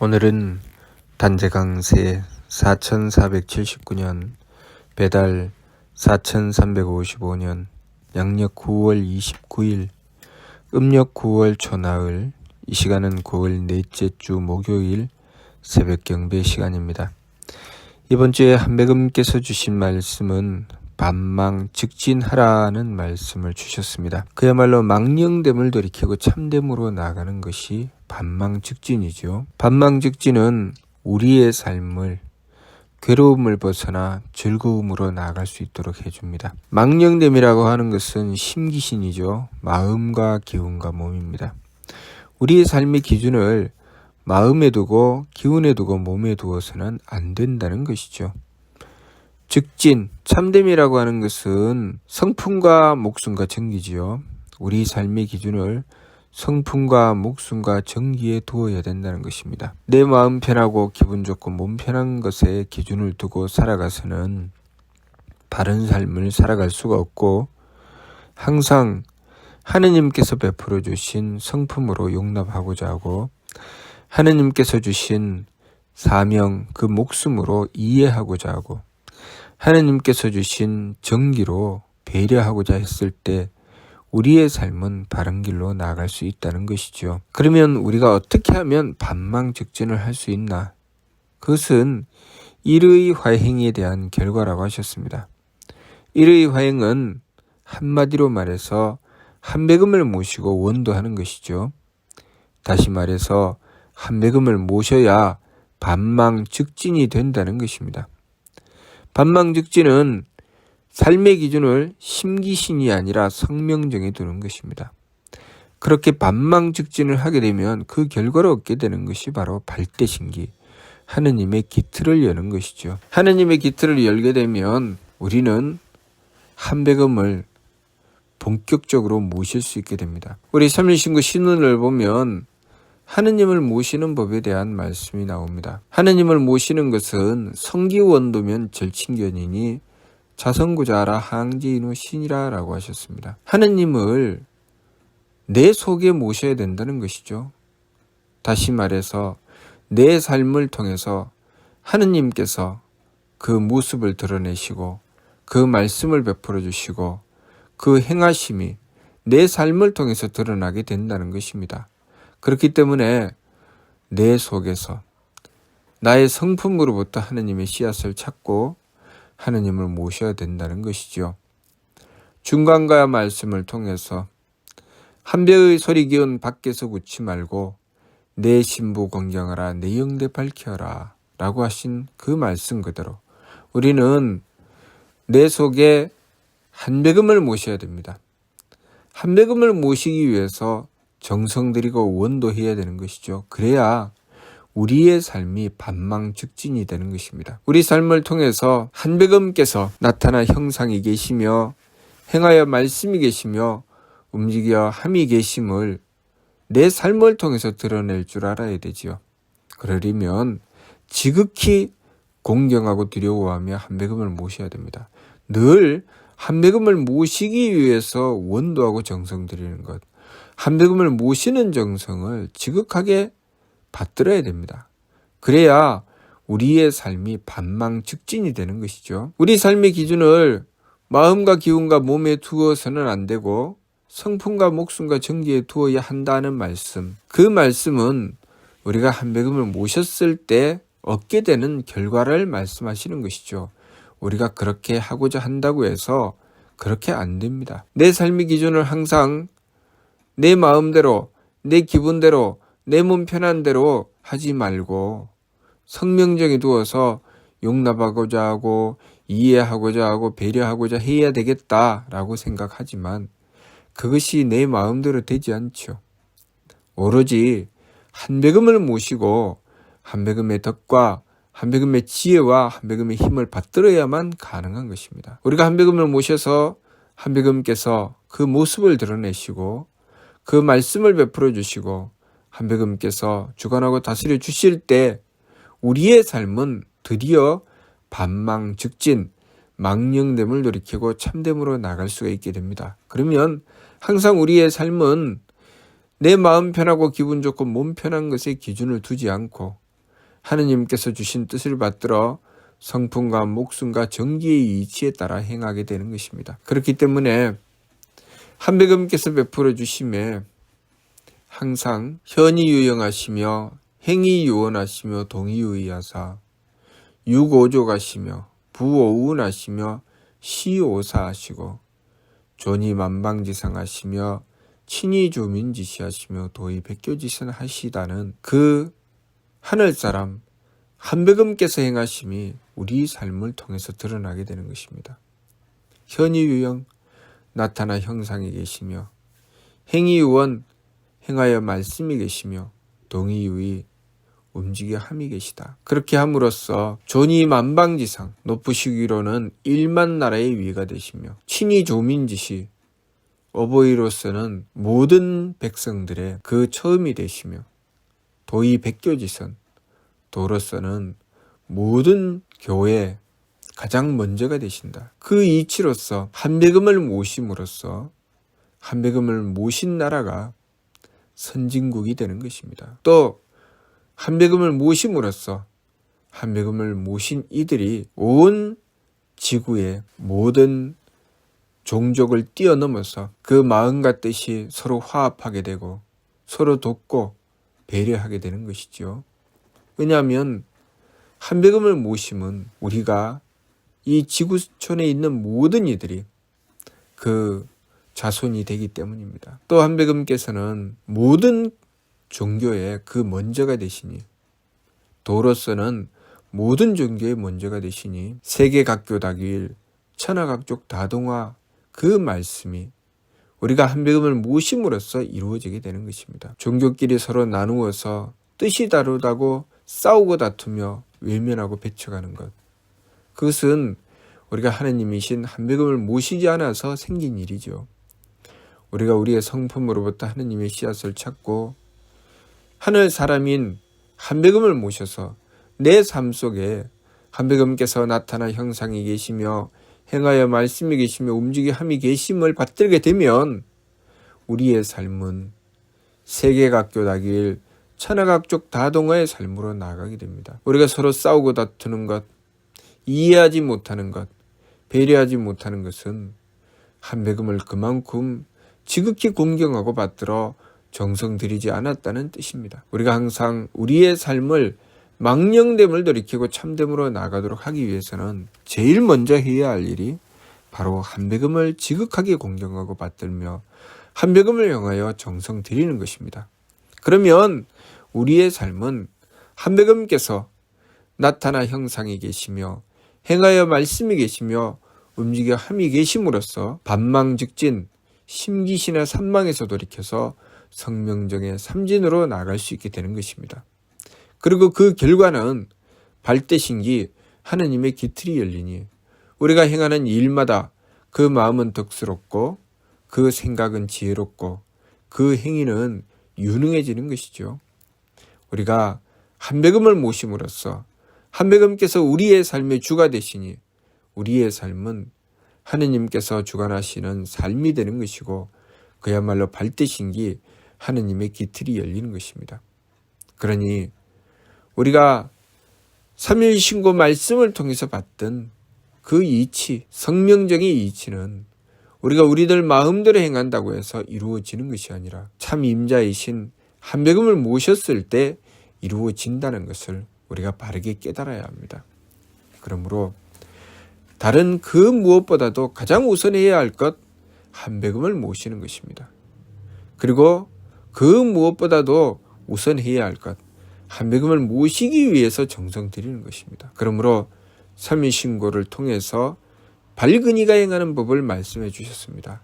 오늘은 단재강세 4479년 배달 4355년 양력 9월 29일 음력 9월 초나흘. 이 시간은 9월 넷째 주 목요일 새벽 경배 시간입니다. 이번 주에 한배금께서 주신 말씀은 반망즉진하라는 말씀을 주셨습니다. 그야말로 망령됨을 돌이키고 참됨으로 나아가는 것이 반망즉진이죠. 반망즉진은 우리의 삶을 괴로움을 벗어나 즐거움으로 나아갈 수 있도록 해줍니다. 망령됨이라고 하는 것은 심기신이죠. 마음과 기운과 몸입니다. 우리의 삶의 기준을 마음에 두고 기운에 두고 몸에 두어서는 안 된다는 것이죠. 즉진, 참됨이라고 하는 것은 성품과 목숨과 정기지요. 우리 삶의 기준을 성품과 목숨과 정기에 두어야 된다는 것입니다. 내 마음 편하고 기분 좋고 몸 편한 것에 기준을 두고 살아가서는 바른 삶을 살아갈 수가 없고 항상 하느님께서 베풀어 주신 성품으로 용납하고자 하고 하느님께서 주신 사명, 그 목숨으로 이해하고자 하고 하느님께서 주신 정기로 배려하고자 했을 때 우리의 삶은 바른 길로 나아갈 수 있다는 것이죠. 그러면 우리가 어떻게 하면 반망즉진을 할 수 있나? 그것은 일의 화행에 대한 결과라고 하셨습니다. 일의 화행은 한마디로 말해서 한배금을 모시고 원도하는 것이죠. 다시 말해서 한배금을 모셔야 반망즉진이 된다는 것입니다. 반망즉진은 삶의 기준을 심기신이 아니라 성명정에 두는 것입니다. 그렇게 반망즉진을 하게 되면 그 결과를 얻게 되는 것이 바로 발대신기, 하느님의 기틀을 여는 것이죠. 하느님의 기틀을 열게 되면 우리는 한배금을 본격적으로 모실 수 있게 됩니다. 우리 삼일신구 신문을 보면 하느님을 모시는 법에 대한 말씀이 나옵니다. 하느님을 모시는 것은 성기원도면 절친견이니 자성구자라 항지인후 신이라 라고 하셨습니다. 하느님을 내 속에 모셔야 된다는 것이죠. 다시 말해서 내 삶을 통해서 하느님께서 그 모습을 드러내시고 그 말씀을 베풀어 주시고 그 행하심이 내 삶을 통해서 드러나게 된다는 것입니다. 그렇기 때문에 내 속에서 나의 성품으로부터 하느님의 씨앗을 찾고 하느님을 모셔야 된다는 것이죠. 중간과 말씀을 통해서 한배의 소리 기운 밖에서 굳지 말고 내 신부 공경하라 내 영대 밝혀라 라고 하신 그 말씀 그대로 우리는 내 속에 한배금을 모셔야 됩니다. 한배금을 모시기 위해서 정성 들이고 원도해야 되는 것이죠. 그래야 우리의 삶이 반망즉진이 되는 것입니다. 우리 삶을 통해서 한배금께서 나타나 형상이 계시며 행하여 말씀이 계시며 움직여 함이 계심을 내 삶을 통해서 드러낼 줄 알아야 되지요. 그러려면 지극히 공경하고 두려워하며 한배금을 모셔야 됩니다. 늘 한배금을 모시기 위해서 원도하고 정성 들이는 것, 한배금을 모시는 정성을 지극하게 받들어야 됩니다. 그래야 우리의 삶이 반망즉진이 되는 것이죠. 우리 삶의 기준을 마음과 기운과 몸에 두어서는 안 되고 성품과 목숨과 정기에 두어야 한다는 말씀. 그 말씀은 우리가 한배금을 모셨을 때 얻게 되는 결과를 말씀하시는 것이죠. 우리가 그렇게 하고자 한다고 해서 그렇게 안 됩니다. 내 삶의 기준을 항상 내 마음대로, 내 기분대로, 내 몸 편한 대로 하지 말고 성명정에 두어서 용납하고자 하고 이해하고자 하고 배려하고자 해야 되겠다라고 생각하지만 그것이 내 마음대로 되지 않죠. 오로지 한배금을 모시고 한배금의 덕과 한배금의 지혜와 한배금의 힘을 받들어야만 가능한 것입니다. 우리가 한배금을 모셔서 한배금께서 그 모습을 드러내시고 그 말씀을 베풀어 주시고 한배금께서 주관하고 다스려 주실 때 우리의 삶은 드디어 반망즉진, 망령됨을 돌이키고 참됨으로 나갈 수가 있게 됩니다. 그러면 항상 우리의 삶은 내 마음 편하고 기분 좋고 몸 편한 것에 기준을 두지 않고 하느님께서 주신 뜻을 받들어 성품과 목숨과 정기의 이치에 따라 행하게 되는 것입니다. 그렇기 때문에 한백음께서 베풀어 주심에 항상 현이유영하시며 행이유원하시며 동이유의하사 육오족하시며 부오운하시며 시오사하시고 존이만방지상하시며 친이조민지시하시며 도의백교지선하시다는 그 하늘사람 한백음께서 행하심이 우리 삶을 통해서 드러나게 되는 것입니다. 현이유영 나타나 형상이 계시며 행이유원 행하여 말씀이 계시며 동이유의 움직여 함이 계시다. 그렇게 함으로써 존이만방지상 높으시기로는 1만 나라의 위가 되시며 친이조민지시 어버이로서는 모든 백성들의 그 처음이 되시며 도의백교지선 도로서는 모든 교회 가장 먼저가 되신다. 그 이치로서 한백음을 모심으로써 한백음을 모신 나라가 선진국이 되는 것입니다. 또 한백음을 모심으로써 한백음을 모신 이들이 온 지구의 모든 종족을 뛰어넘어서 그 마음과 뜻이 서로 화합하게 되고 서로 돕고 배려하게 되는 것이죠. 왜냐하면 한백음을 모심은 우리가 이 지구촌에 있는 모든 이들이 그 자손이 되기 때문입니다. 또 한백음께서는 모든 종교의 그 먼저가 되시니 도로서는 모든 종교의 먼저가 되시니 세계각교다길 천하각족 다동화 그 말씀이 우리가 한백음을 모심으로써 이루어지게 되는 것입니다. 종교끼리 서로 나누어서 뜻이 다르다고 싸우고 다투며 외면하고 배척하는 것, 그것은 우리가 하느님이신 한백음을 모시지 않아서 생긴 일이죠. 우리가 우리의 성품으로부터 하느님의 씨앗을 찾고 하늘 사람인 한백음을 모셔서 내 삶 속에 한백음께서 나타나 형상이 계시며 행하여 말씀이 계시며 움직여 함이 계심을 받들게 되면 우리의 삶은 세계각교다길 천하각족 다동화의 삶으로 나아가게 됩니다. 우리가 서로 싸우고 다투는 것, 이해하지 못하는 것, 배려하지 못하는 것은 한백음을 그만큼 지극히 공경하고 받들어 정성 들이지 않았다는 뜻입니다. 우리가 항상 우리의 삶을 망령됨을 돌이키고 참됨으로 나가도록 하기 위해서는 제일 먼저 해야 할 일이 바로 한백음을 지극하게 공경하고 받들며 한백음을 향하여 정성 들이는 것입니다. 그러면 우리의 삶은 한백음께서 나타나 형상이 계시며 행하여 말씀이 계시며 움직여 함이 계심으로써 반망즉진 심기신의 삼망에서 돌이켜서 성명정의 삼진으로 나아갈 수 있게 되는 것입니다. 그리고 그 결과는 발대신기 하느님의 기틀이 열리니 우리가 행하는 일마다 그 마음은 덕스럽고 그 생각은 지혜롭고 그 행위는 유능해지는 것이죠. 우리가 한백음을 모심으로써 한백음께서 우리의 삶의 주가 되시니 우리의 삶은 하느님께서 주관하시는 삶이 되는 것이고 그야말로 발대신기 하느님의 기틀이 열리는 것입니다. 그러니 우리가 삼일신고 말씀을 통해서 받던 그 이치, 성명정의 이치는 우리가 우리들 마음대로 행한다고 해서 이루어지는 것이 아니라 참 임자이신 한백음을 모셨을 때 이루어진다는 것을 우리가 바르게 깨달아야 합니다. 그러므로 다른 그 무엇보다도 가장 우선해야 할 것 한백음을 모시는 것입니다. 그리고 그 무엇보다도 우선해야 할 것 한백음을 모시기 위해서 정성 들이는 것입니다. 그러므로 삼위신고를 통해서 발근이가 행하는 법을 말씀해 주셨습니다.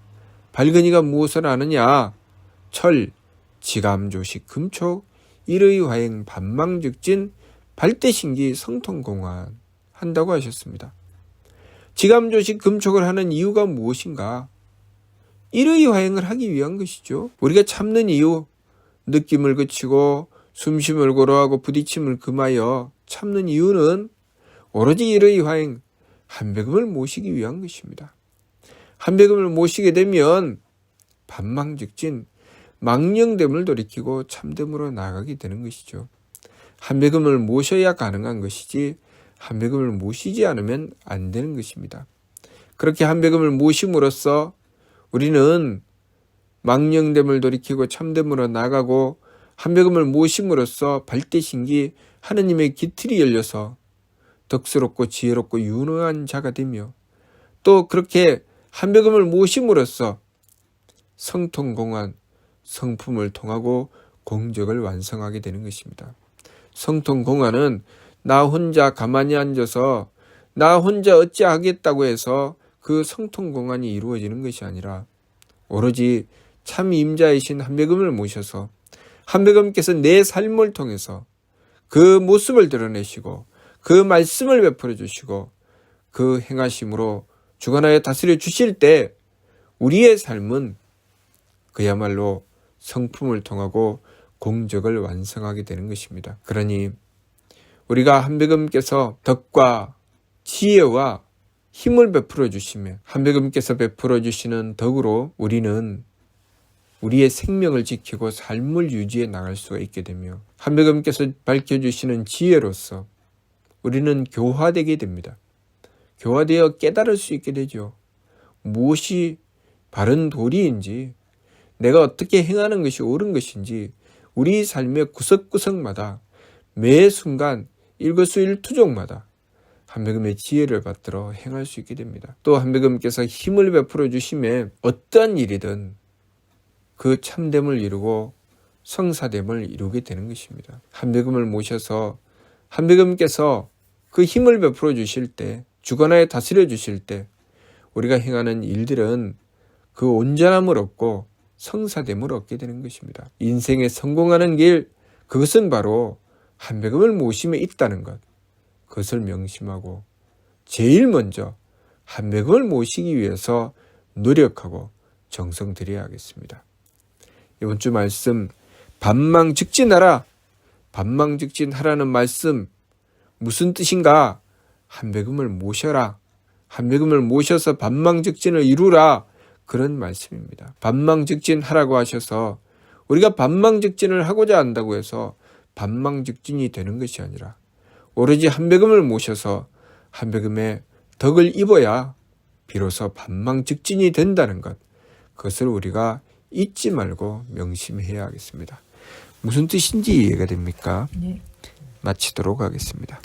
발근이가 무엇을 아느냐? 철, 지감조식, 금촉, 일의화행, 반망즉진, 발대신기, 성통공안 한다고 하셨습니다. 지감조식, 금촉을 하는 이유가 무엇인가? 일의화행을 하기 위한 것이죠. 우리가 참는 이유, 느낌을 그치고 숨쉼을 고로하고 부딪힘을 금하여 참는 이유는 오로지 일의화행, 한백음을 모시기 위한 것입니다. 한백음을 모시게 되면 반망즉진, 망령됨을 돌이키고 참됨으로 나아가게 되는 것이죠. 한배금을 모셔야 가능한 것이지 한배금을 모시지 않으면 안 되는 것입니다. 그렇게 한배금을 모심으로써 우리는 망령됨을 돌이키고 참됨으로 나가고 한배금을 모심으로써 발대신기 하느님의 기틀이 열려서 덕스럽고 지혜롭고 유능한 자가 되며 또 그렇게 한배금을 모심으로써 성통공한 성품을 통하고 공적을 완성하게 되는 것입니다. 성통공한은 나 혼자 가만히 앉아서 나 혼자 어찌하겠다고 해서 그 성통공한이 이루어지는 것이 아니라 오로지 참 임자이신 한배금을 모셔서 한배금께서 내 삶을 통해서 그 모습을 드러내시고 그 말씀을 베풀어 주시고 그 행하심으로 주관하여 다스려 주실 때 우리의 삶은 그야말로 성품을 통하고 공적을 완성하게 되는 것입니다. 그러니 우리가 한배금께서 덕과 지혜와 힘을 베풀어 주시며 한배금께서 베풀어 주시는 덕으로 우리는 우리의 생명을 지키고 삶을 유지해 나갈 수가 있게 되며 한배금께서 밝혀주시는 지혜로서 우리는 교화되게 됩니다. 교화되어 깨달을 수 있게 되죠. 무엇이 바른 도리인지 내가 어떻게 행하는 것이 옳은 것인지 우리 삶의 구석구석마다 매 순간 일거수일투족마다 한배금의 지혜를 받들어 행할 수 있게 됩니다. 또 한배금께서 힘을 베풀어 주심에 어떠한 일이든 그 참됨을 이루고 성사됨을 이루게 되는 것입니다. 한배금을 모셔서 한배금께서 그 힘을 베풀어 주실 때 주관하여 다스려 주실 때 우리가 행하는 일들은 그 온전함을 얻고 성사됨을 얻게 되는 것입니다. 인생에 성공하는 길 그것은 바로 한배금을 모심에 있다는 것. 그것을 명심하고 제일 먼저 한배금을 모시기 위해서 노력하고 정성 들여야 하겠습니다. 이번 주 말씀 반망즉진하라. 반망즉진하라는 말씀 무슨 뜻인가? 한배금을 모셔라. 한배금을 모셔서 반망즉진을 이루라. 그런 말씀입니다. 반망즉진하라고 하셔서 우리가 반망즉진을 하고자 한다고 해서 반망즉진이 되는 것이 아니라 오로지 한배금을 모셔서 한배금의 덕을 입어야 비로소 반망즉진이 된다는 것. 그것을 우리가 잊지 말고 명심해야 하겠습니다. 무슨 뜻인지 이해가 됩니까? 네. 마치도록 하겠습니다.